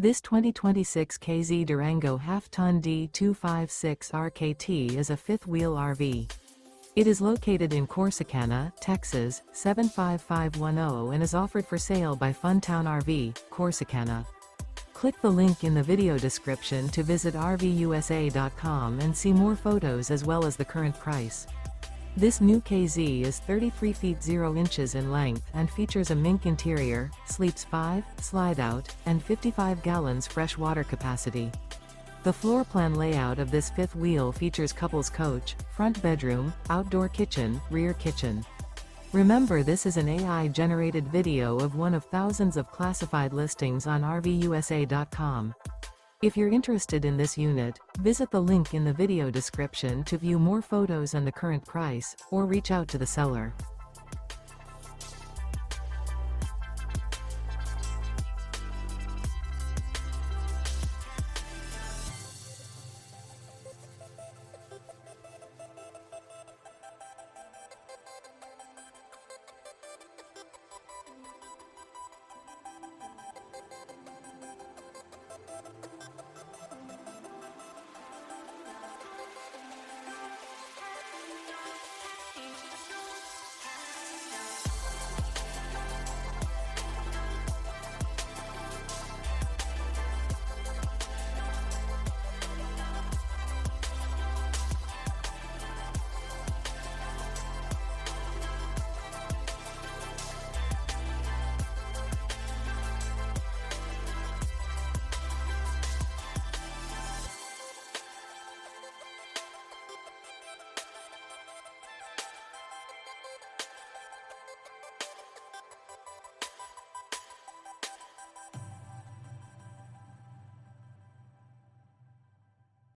This 2026 K-Z Durango Half-Ton D256RKT is a fifth-wheel RV. It is located in Corsicana, Texas, 75510 and is offered for sale by Funtown RV, Corsicana. Click the link in the video description to visit RVUSA.com and see more photos as well as the current price. This new K-Z is 33 feet 0 inches in length and features a MINK interior, sleeps 5, slide-out, and 55 gallons fresh water capacity. The floor plan layout of this fifth wheel features couples coach, front bedroom, outdoor kitchen, rear kitchen. Remember, this is an AI-generated video of one of thousands of classified listings on RVUSA.com. If you're interested in this unit, visit the link in the video description to view more photos and the current price, or reach out to the seller.